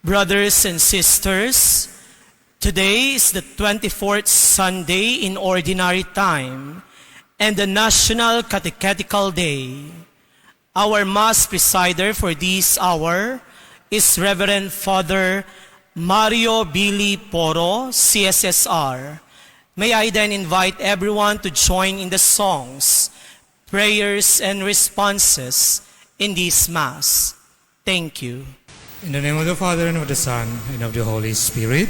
Brothers and sisters, today is the 24th Sunday in Ordinary Time and the National Catechetical Day. Our Mass presider for this hour is Reverend Father Mario Billy Poro, CSSR. May I then invite everyone to join in the songs, prayers, and responses in this Mass. Thank you. In the name of the Father, and of the Son, and of the Holy Spirit.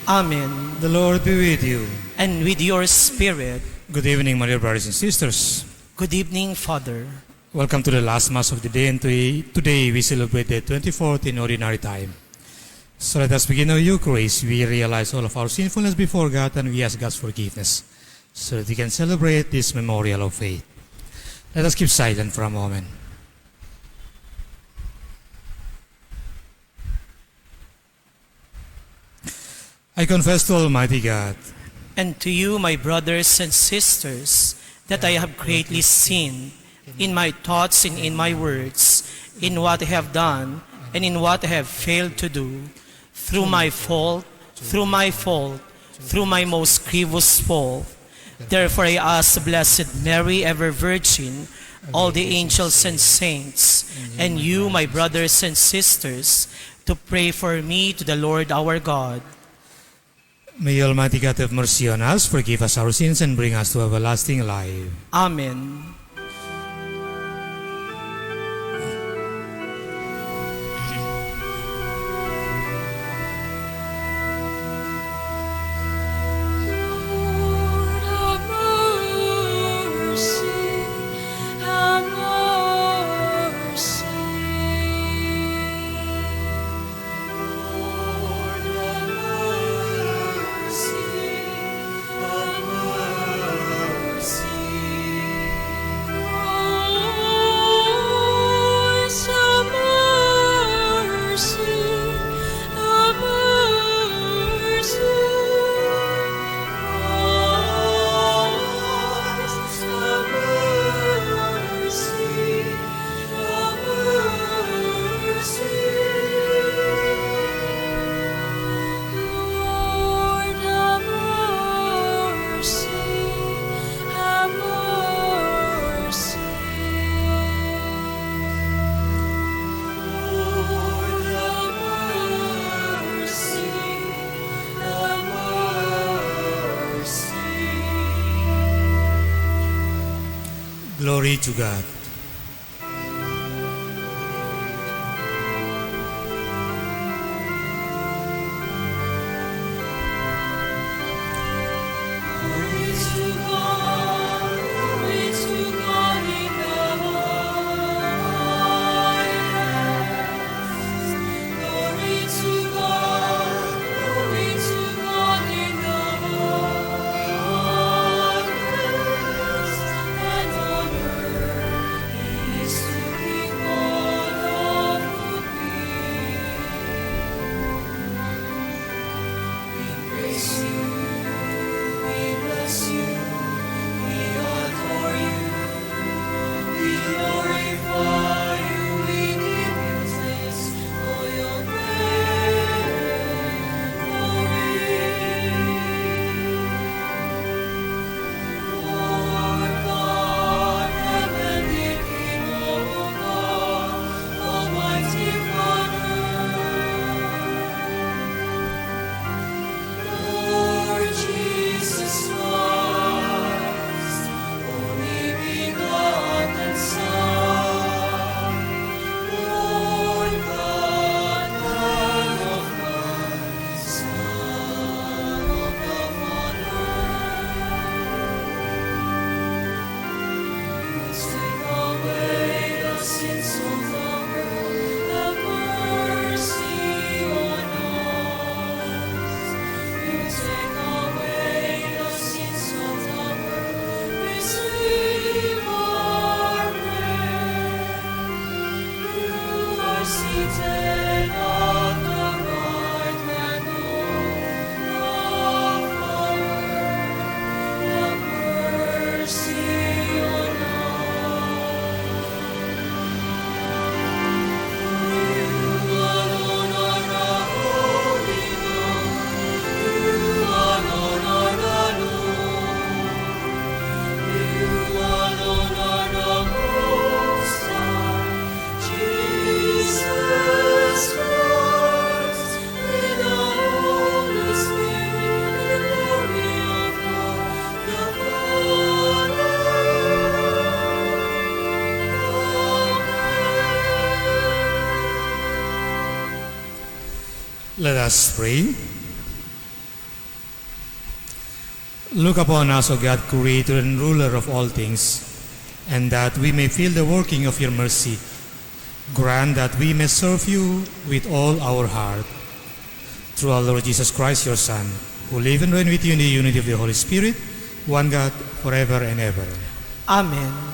Amen. The Lord be with you. And with your spirit. Good evening, my dear brothers and sisters. Good evening, Father. Welcome to the last Mass of the day, and today we celebrate the 24th in Ordinary Time. So let us begin our Eucharist. We realize all of our sinfulness before God, and we ask God's forgiveness, so that we can celebrate this memorial of faith. Let us keep silent for a moment. I confess to Almighty God and to you, my brothers and sisters, that I have greatly sinned in my thoughts and in my words, in what I have done and in what I have failed to do, through my fault, through my most grievous fault. Therefore I ask the Blessed Mary, ever Virgin, all the angels and saints, and you, my brothers and sisters, to pray for me to the Lord our God. May Almighty God have mercy on us, forgive us our sins, and bring us to everlasting life. Amen. Glory to God. Let us pray. Look upon us, O God, Creator and Ruler of all things, and that we may feel the working of your mercy. Grant that we may serve you with all our heart. Through our Lord Jesus Christ, your Son, who live and reign with you in the unity of the Holy Spirit, one God, forever and ever. Amen.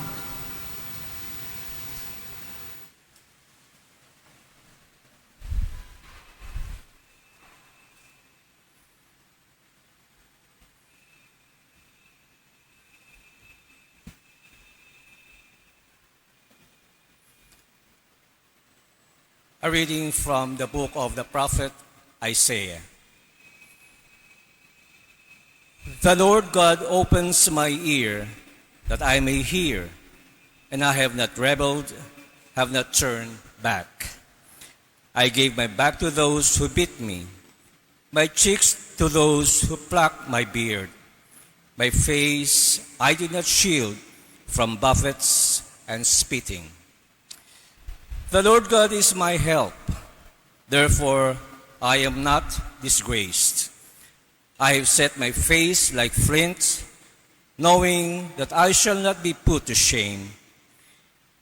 A reading from the book of the prophet Isaiah. The Lord God opens my ear that I may hear, and I have not rebelled, have not turned back. I gave my back to those who beat me, my cheeks to those who plucked my beard. My face I did not shield from buffets and spitting. The Lord God is my help, therefore I am not disgraced. I have set my face like flint, knowing that I shall not be put to shame.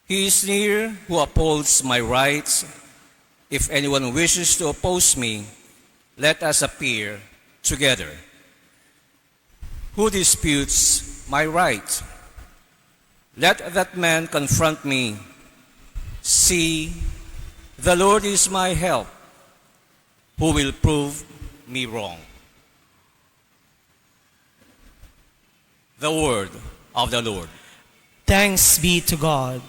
He is near who upholds my rights. If anyone wishes to oppose me, let us appear together. Who disputes my right? Let that man confront me. See, the Lord is my help. Who will prove me wrong? The word of the Lord. Thanks be to God.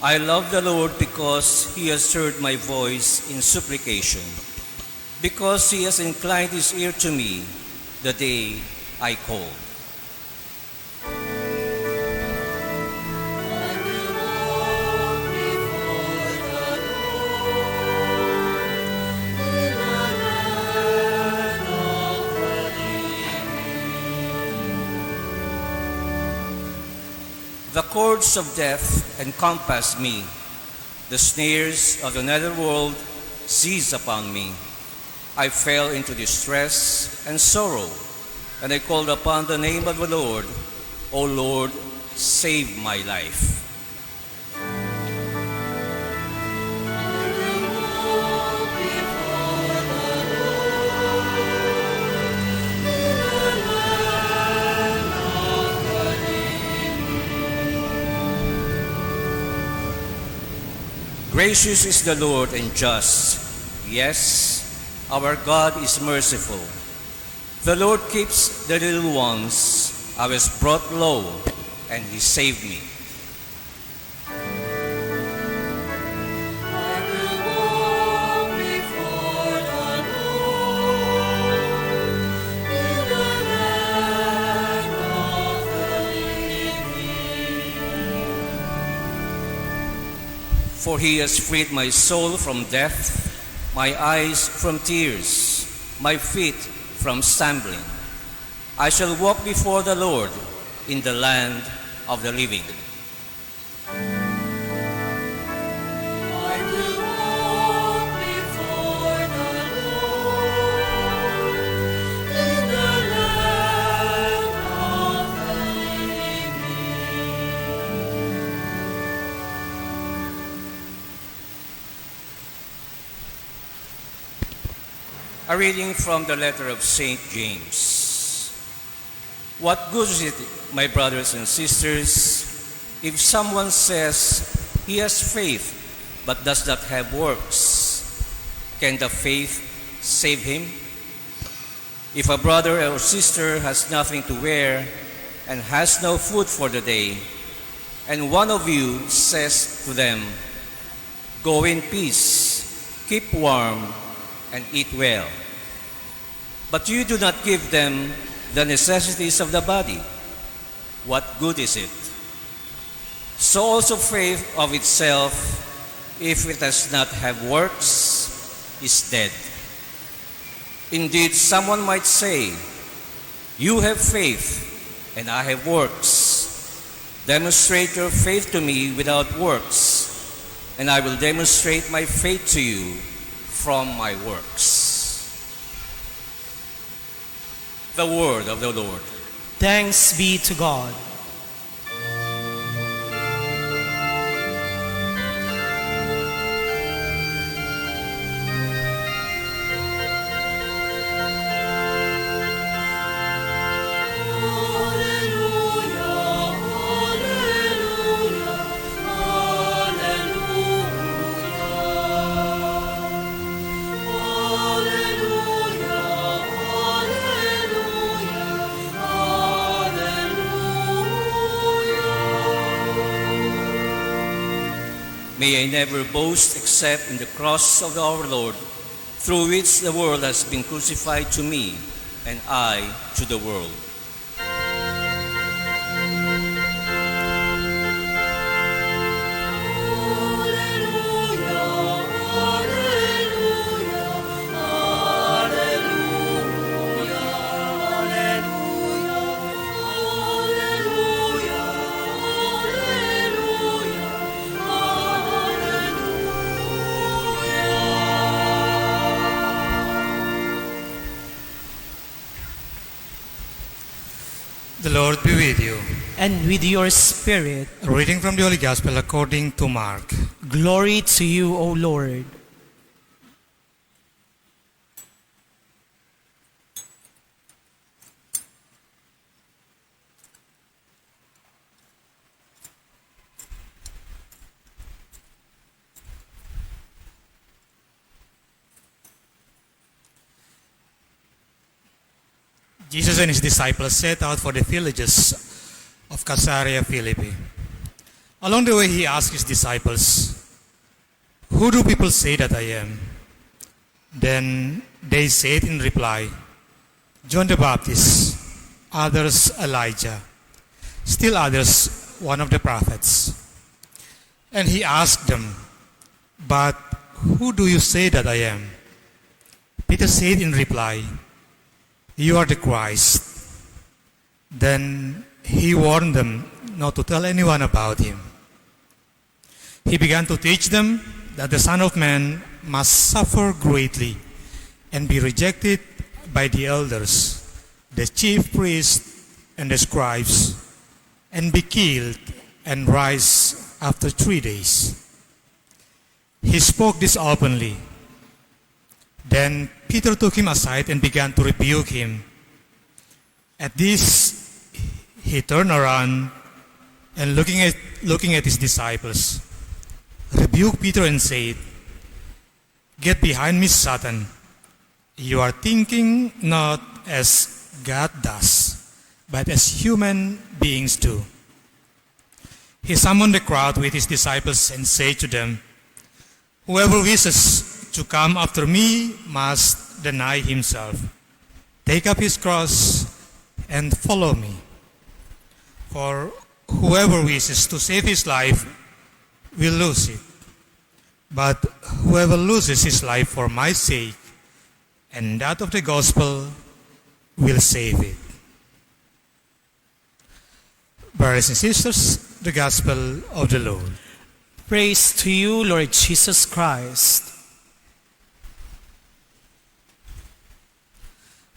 I love the Lord because he has heard my voice in supplication, because he has inclined his ear to me the day I called. The cords of death encompassed me. The snares of the netherworld seized upon me. I fell into distress and sorrow, and I called upon the name of the Lord. O Lord, save my life. Gracious is the Lord and just. Yes, our God is merciful. The Lord keeps the little ones. I was brought low, and he saved me. For he has freed my soul from death, my eyes from tears, my feet from stumbling. I shall walk before the Lord in the land of the living. I will walk before the Lord in the land of the A reading from the letter of St. James. What good is it, my brothers and sisters, if someone says he has faith but does not have works? can the faith save him? If a brother or sister has nothing to wear and has no food for the day, and one of you says to them, "Go in peace, keep warm, and eat well," but you do not give them the necessities of the body, what good is it? So also faith of itself, if it does not have works, is dead. Indeed, someone might say, "You have faith, and I have works. Demonstrate your faith to me without works, and I will demonstrate my faith to you from my works." The word of the Lord. Thanks be to God. May I never boast except in the cross of our Lord, through which the world has been crucified to me, and I to the world. The Lord be with you. And with your spirit, A reading from the Holy Gospel according to Mark. glory to you, O Lord. Jesus and his disciples set out for the villages of Caesarea Philippi. Along the way, he asked his disciples, "Who do people say that I am?" Then they said in reply, "John the Baptist, others Elijah, still others one of the prophets." And he asked them, "But who do you say that I am?" Peter said in reply, "You are the Christ." Then he warned them not to tell anyone about him. He began to teach them that the Son of Man must suffer greatly and be rejected by the elders, the chief priests, and the scribes, and be killed and rise after 3 days. He spoke this openly. Then Peter took him aside and began to rebuke him. At this, he turned around and looking at his disciples, rebuked Peter and said, "Get behind me, Satan. You are thinking not as God does, but as human beings do." He summoned the crowd with his disciples and said to them, "Whoever wishes to come after me must deny himself, take up his cross, and follow me. For whoever wishes to save his life will lose it. But whoever loses his life for my sake and that of the gospel will save it." Brothers and sisters, the gospel of the Lord. Praise to you, Lord Jesus Christ.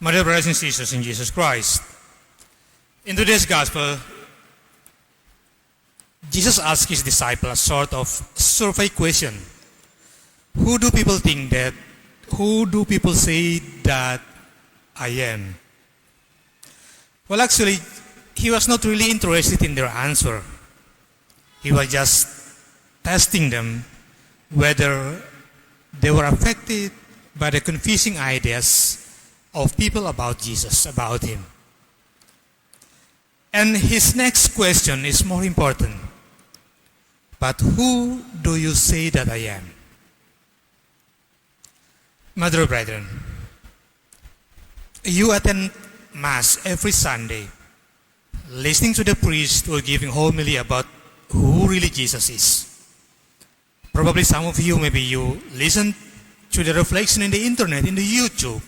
My dear brothers and sisters in Jesus Christ, in today's gospel, Jesus asked his disciples a sort of survey question. Who do people say that I am? Well, actually, he was not really interested in their answer. He was just testing them whether they were affected by the confusing ideas of people about Jesus, about him. And his next question is more important. But who do you say that I am? My dear brethren, you attend Mass every Sunday, listening to the priest who are giving homily about who really Jesus is. Probably some of you, maybe you listen to the reflection in the internet, in the YouTube.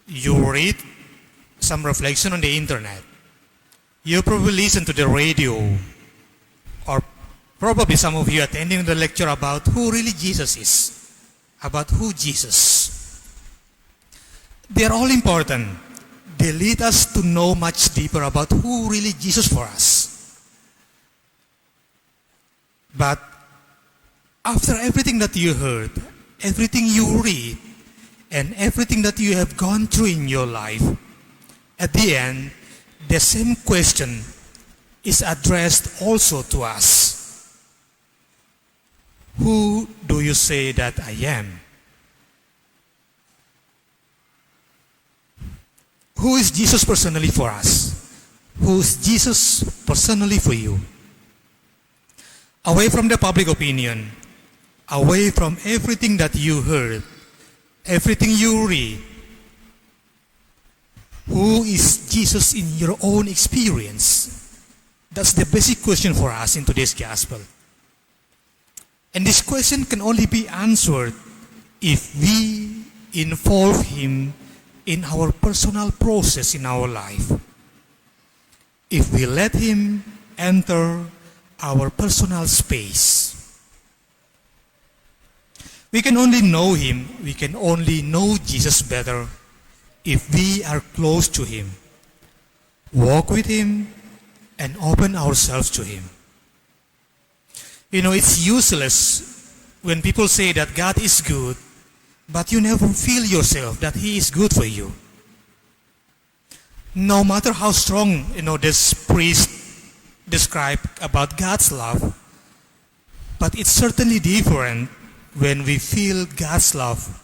You read some reflection on the internet. You probably listen to the radio, or probably some of you attending the lecture about who really Jesus is, about who Jesus. They are all important. They lead us to know much deeper about who really Jesus for us. But after everything that you heard, everything you read, and everything that you have gone through in your life, at the end, the same question is addressed also to us. Who do you say that I am? Who is Jesus personally for us? Who is Jesus personally for you? Away from the public opinion, away from everything that you heard, everything you read, who is Jesus in your own experience? That's the basic question for us in today's gospel. And this question can only be answered if we involve him in our personal process in our life. If we let him enter our personal space. We can only know him, we can only know Jesus better if we are close to him, walk with him, and open ourselves to him. You know, it's useless when people say that God is good, but you never feel yourself that he is good for you. No matter how strong, this priest described about God's love, but it's certainly different when we feel God's love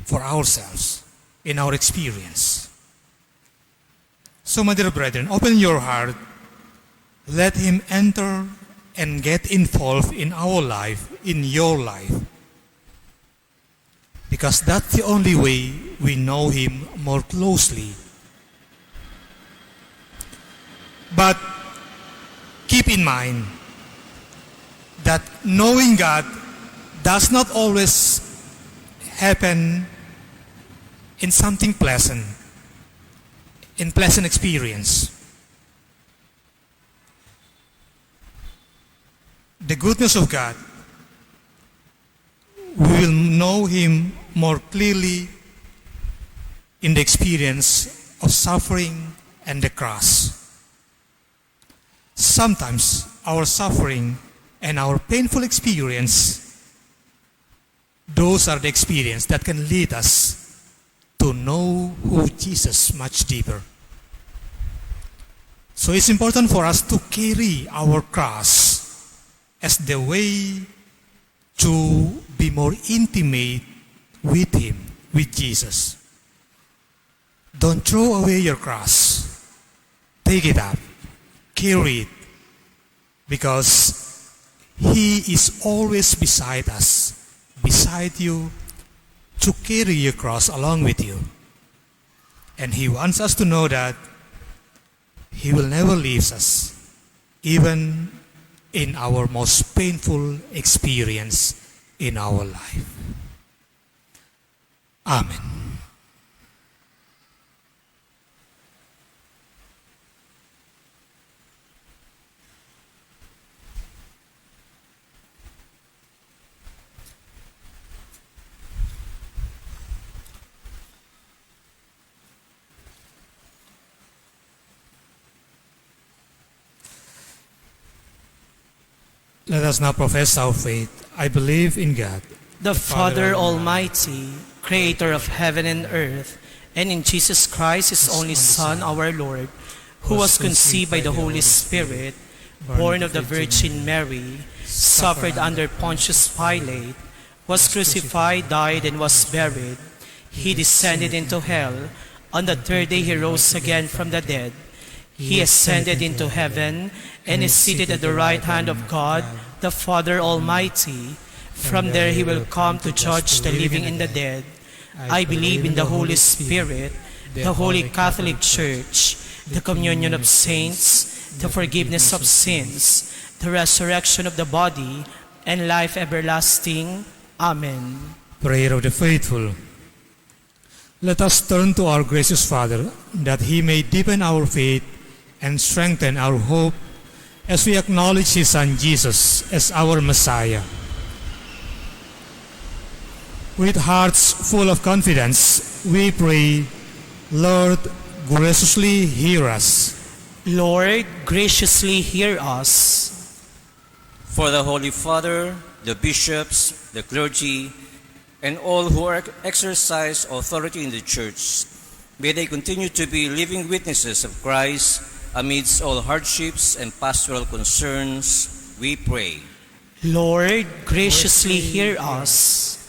for ourselves in our experience. So, my dear brethren, open your heart, let him enter and get involved in our life, in your life. Because that's the only way we know him more closely. But keep in mind that knowing God does not always happen in something pleasant, in pleasant experience. The goodness of God, we will know him more clearly in the experience of suffering and the cross. Sometimes our suffering and our painful experience, those are the experience that can lead us to know who Jesus much deeper. So it's important for us to carry our cross as the way to be more intimate with him, with Jesus. Don't throw away your cross. Take it up. Carry it. Because he is always beside us, beside you, to carry your cross along with you. And he wants us to know that he will never leave us, even in our most painful experience in our life. Amen. Let us now profess our faith. I believe in God, the Father Almighty, creator of heaven and earth, and in Jesus Christ, his only Son, our Lord, who was conceived by the Holy Spirit, born of the Virgin Mary, suffered under Pontius Pilate, was crucified, died, and was buried. He descended into hell. On the third day he rose again from the dead. He ascended into heaven and is seated at the right hand of God, the Father Almighty. From there he will come to judge the living and the dead. I believe in the Holy Spirit, the Holy Catholic Church, the communion of saints, the forgiveness of sins, the resurrection of the body, and life everlasting. Amen. Prayer of the faithful. Let us turn to our gracious Father, that he may deepen our faith and strengthen our hope as we acknowledge his Son Jesus as our Messiah. With hearts full of confidence, we pray, Lord, graciously hear us. Lord, graciously hear us. For the Holy Father, the bishops, the clergy, and all who exercise authority in the Church, may they continue to be living witnesses of Christ amidst all hardships and pastoral concerns, we pray. Lord, graciously hear us.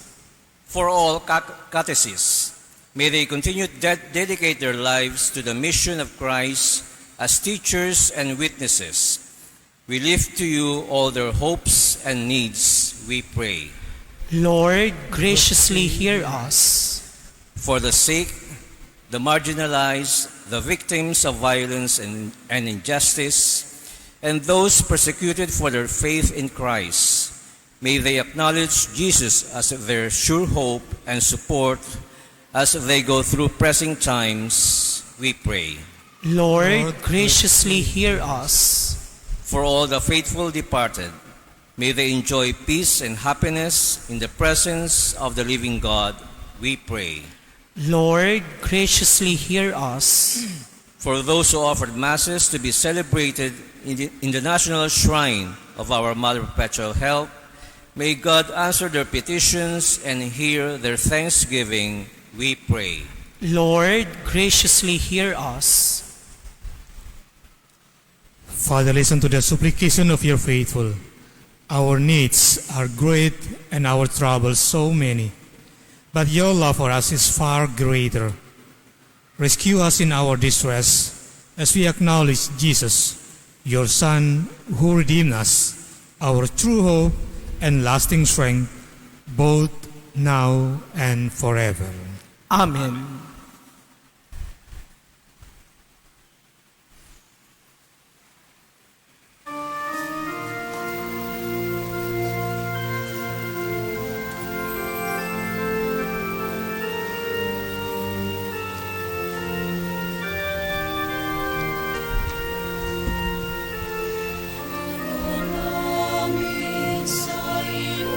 For all catechists, may they continue to dedicate their lives to the mission of Christ as teachers and witnesses. We lift to you all their hopes and needs, we pray. Lord, graciously hear us. For the sick, the marginalized, the victims of violence and injustice, and those persecuted for their faith in Christ, may they acknowledge Jesus as their sure hope and support as they go through pressing times, we pray. Lord, graciously hear us. For all the faithful departed, may they enjoy peace and happiness in the presence of the living God, we pray. Lord, graciously hear us. For those who offered masses to be celebrated in the national shrine of our Mother Perpetual Help, may God answer their petitions and hear their thanksgiving, we pray. Lord, graciously hear us. Father, listen to the supplication of your faithful. Our needs are great and our troubles so many, but your love for us is far greater. Rescue us in our distress as we acknowledge Jesus, your Son, who redeemed us, our true hope and lasting strength, both now and forever. Amen. Sa iyo,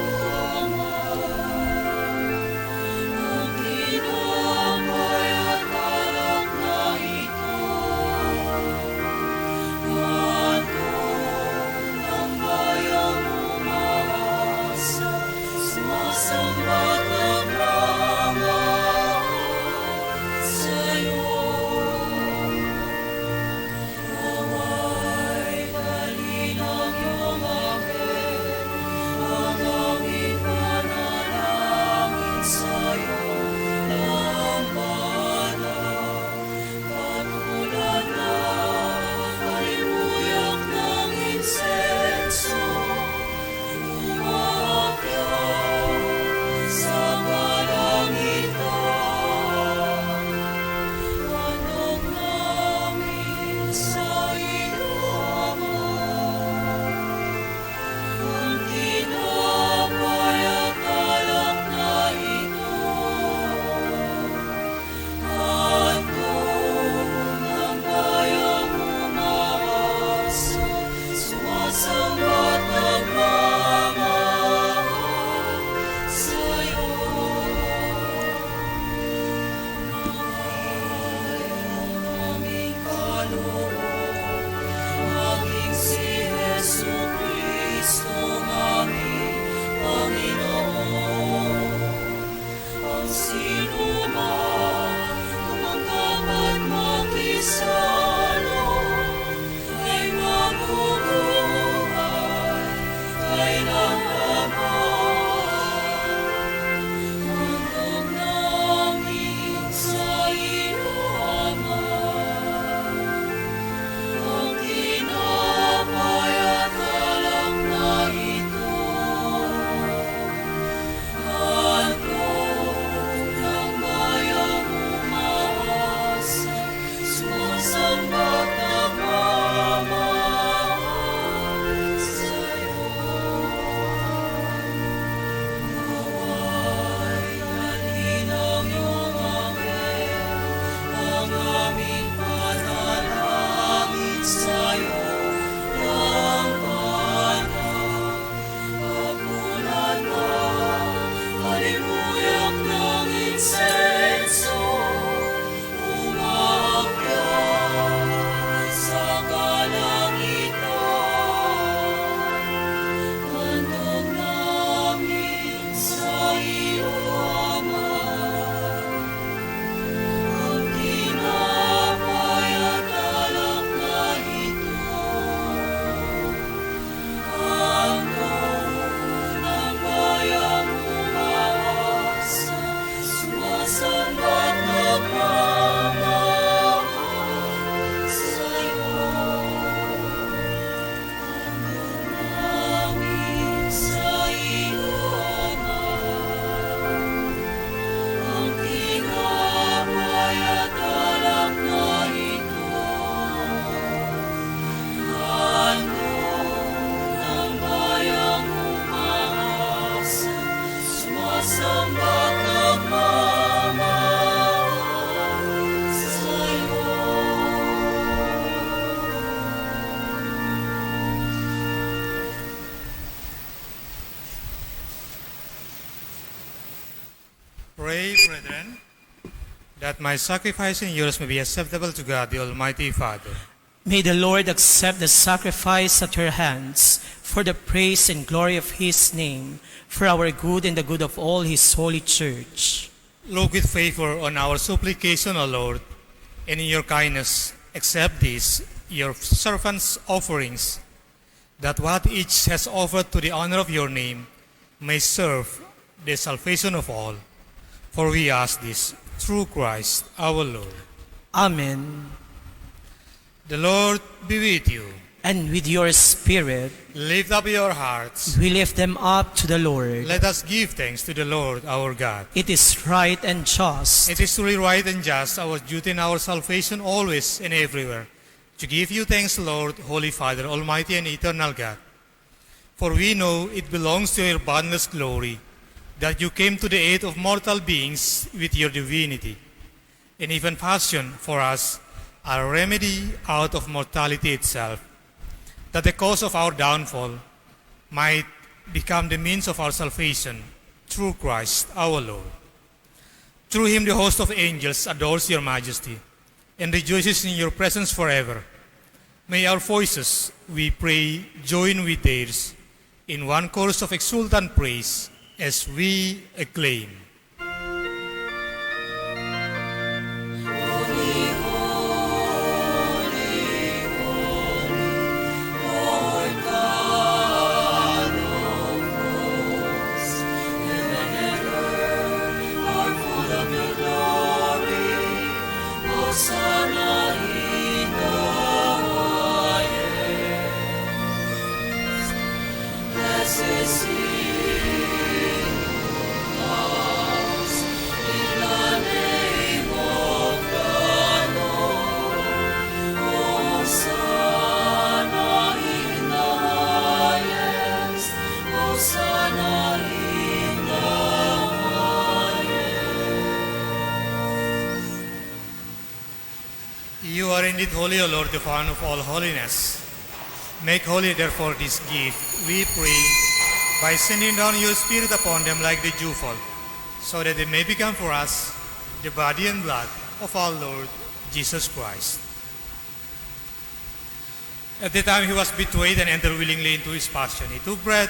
ang ginagawa nagmamahal sa'yo. Ang namin sa iyo, ang tinapay at alak na ito, handog ng bayang umaasa, sumasamba't nagmamahal sa'yo. Pray, brethren, that my sacrifice and yours may be acceptable to God, the Almighty Father. May the Lord accept the sacrifice at your hands for the praise and glory of his name, for our good and the good of all his holy church. Look with favor on our supplication, O Lord, and in your kindness accept these, your servants' offerings, that what each has offered to the honor of your name may serve the salvation of all. For we ask this through Christ our Lord. Amen. The Lord be with you. And with your spirit, Lift up your hearts. we lift them up to the Lord. Let us give thanks to the Lord our God. It is right and just, It is truly right and just, our duty and our salvation always and everywhere, to give you thanks, Lord, Holy Father, Almighty and eternal God. For we know it belongs to your boundless glory that you came to the aid of mortal beings with your divinity, and even fashioned for us a remedy out of mortality itself, that the cause of our downfall might become the means of our salvation through Christ our Lord. Through him the host of angels adores your majesty and rejoices in your presence forever. May our voices, we pray, join with theirs in one chorus of exultant praise as we acclaim. Holy, holy, holy, Lord God of hosts. Heaven and earth are full of your glory. Hosanna in the highest. Blessed is he who comes in the name of the Lord. Hosanna in the highest. Hosanna in the highest. You are indeed holy, O Lord, the fount of all holiness. Make holy, therefore, this gift, we pray, by sending down your Spirit upon them like the dewfall, so that they may become for us the body and blood of our Lord Jesus Christ. At the time he was betrayed and entered willingly into his passion, he took bread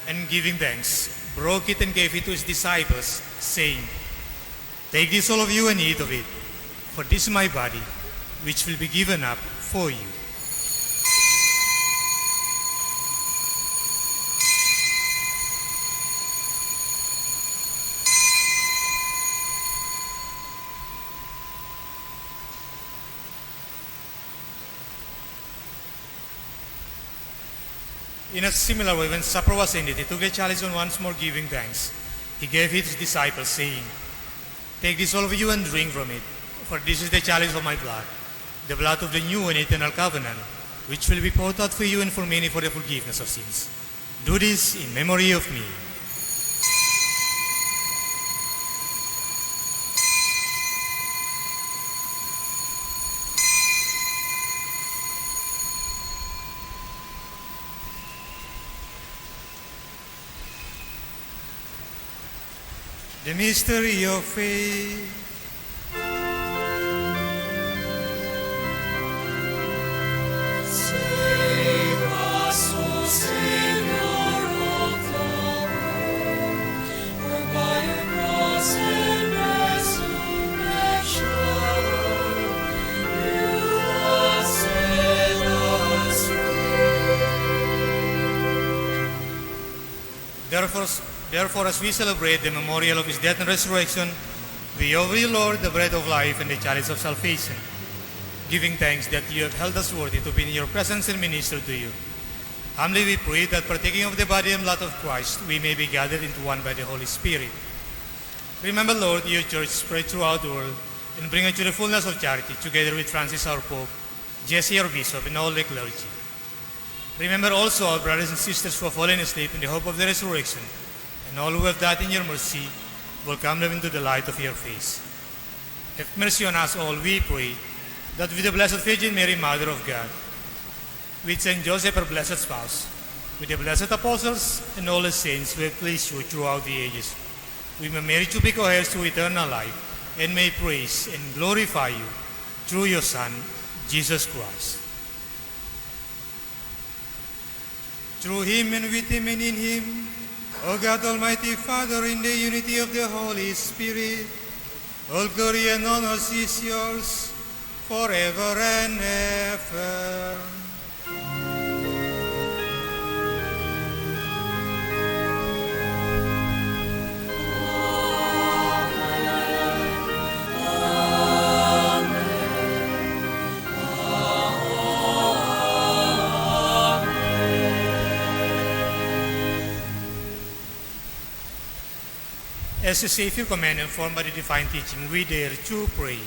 and giving thanks, broke it and gave it to his disciples, saying, Take this, all of you, and eat of it, for this is my body, which will be given up for you. In a similar way, when supper was ended, he took the chalice and once more giving thanks. He gave it to his disciples, saying, Take this, all of you, and drink from it, for this is the chalice of my blood, the blood of the new and eternal covenant, which will be poured out for you and for many for the forgiveness of sins. Do this in memory of me. The mystery of faith. Save us, O Savior of the world, for by your cross and resurrection, you have set us free. Therefore, as we celebrate the memorial of his death and resurrection, We offer you, Lord, the bread of life and the chalice of salvation, giving thanks that you have held us worthy to be in your presence and minister to you. Humbly we pray that partaking of the body and blood of Christ, we may be gathered into one by the Holy Spirit. Remember, Lord, your church spread throughout the world, and bring it to the fullness of charity, together with Francis our Pope, Jesse our Bishop, and all the clergy. Remember also our brothers and sisters who have fallen asleep in the hope of the resurrection, and all who have died in your mercy will come live into the light of your face. Have mercy on us all, we pray, that with the Blessed Virgin Mary, Mother of God, with Saint Joseph, our blessed spouse, with the blessed apostles and all the saints who have pleased you throughout the ages, we may merit to be co-heirs to eternal life, and may praise and glorify you through your Son, Jesus Christ. Through him and with him and in him, O God Almighty Father, in the unity of the Holy Spirit, all glory and honor is yours forever and ever. As the Savior commanded, informed by the divine teaching, we dare to pray.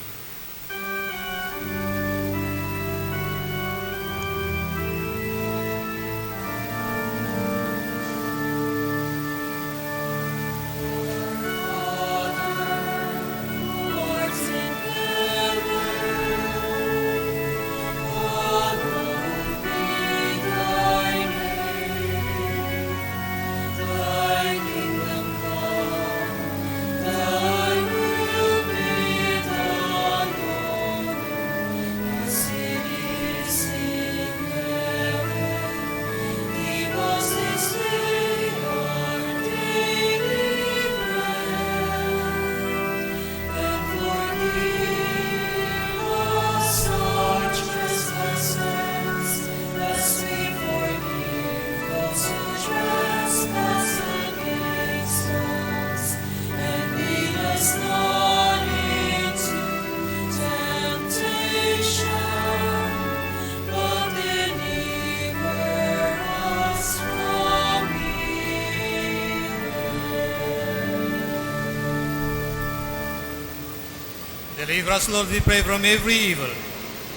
Deliver us, Lord, we pray, from every evil.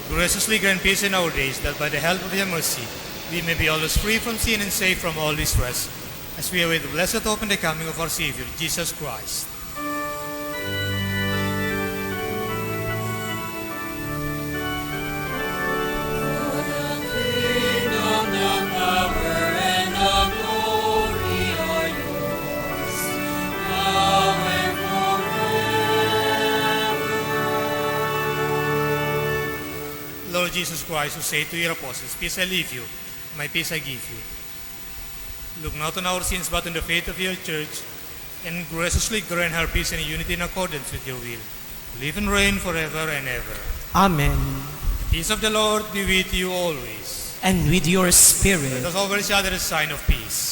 Graciously grant peace in our days, that by the help of your mercy we may be always free from sin and safe from all distress, as we await the blessed hope and the coming of our Savior, Jesus Christ. Lord Jesus Christ, who said to your apostles, "Peace I leave you, my peace I give you." Look not on our sins, but on the faith of your church, and graciously grant her peace and unity in accordance with your will. Live and reign forever and ever. Amen. The peace of the Lord be with you always. And with your Let spirit. us offer each other a sign of peace.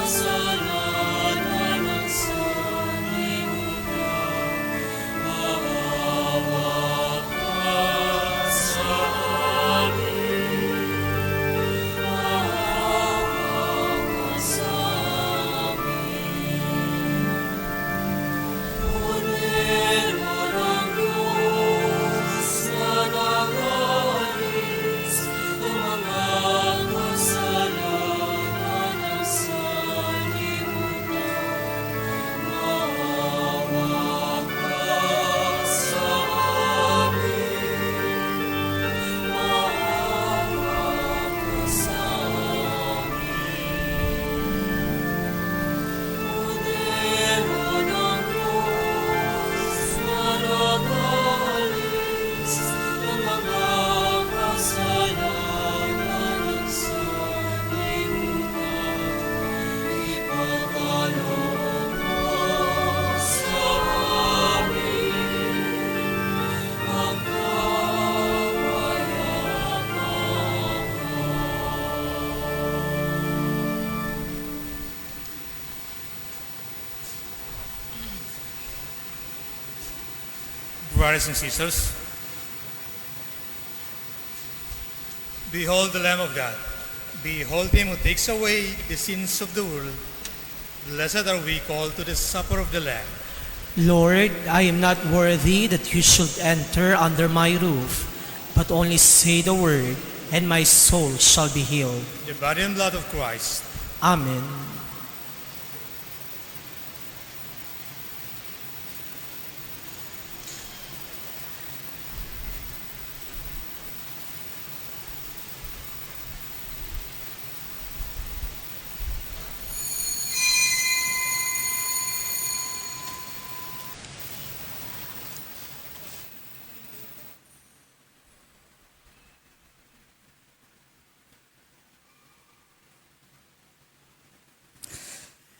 Kasalanan ng sanlibutan, brothers and sisters, behold the Lamb of God. Behold him who takes away the sins of the world. Blessed are we called to the supper of the Lamb. Lord, I am not worthy that you should enter under my roof, but only say the word, and my soul shall be healed. The body and blood of Christ. Amen.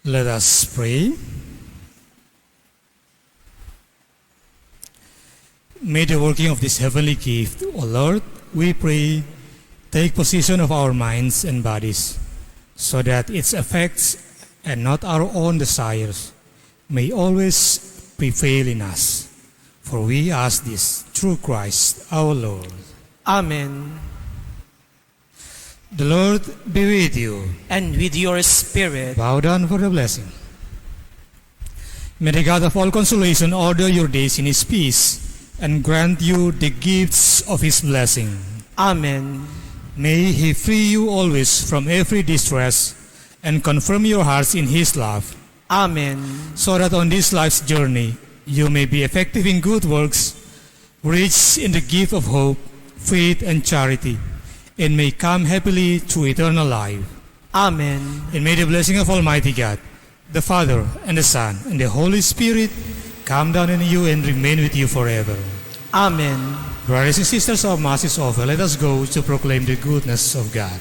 Let us pray. May the working of this heavenly gift, O Lord, we pray, take possession of our minds and bodies, so that its effects and not our own desires may always prevail in us. For we ask this through Christ our Lord. Amen. The Lord be with you. And with your spirit. Bow down for the blessing. May the God of all consolation order your days in his peace and grant you the gifts of his blessing. Amen. May he free you always from every distress and confirm your hearts in his love, Amen. so that on this life's journey you may be effective in good works, rich in the gift of hope, faith, and charity, and may come happily to eternal life. Amen. And may the blessing of Almighty God, the Father, and the Son, and the Holy Spirit come down on you and remain with you forever. Amen. Brothers and sisters, our Mass is over. Let us go to proclaim the goodness of God.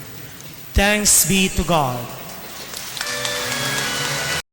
Thanks be to God.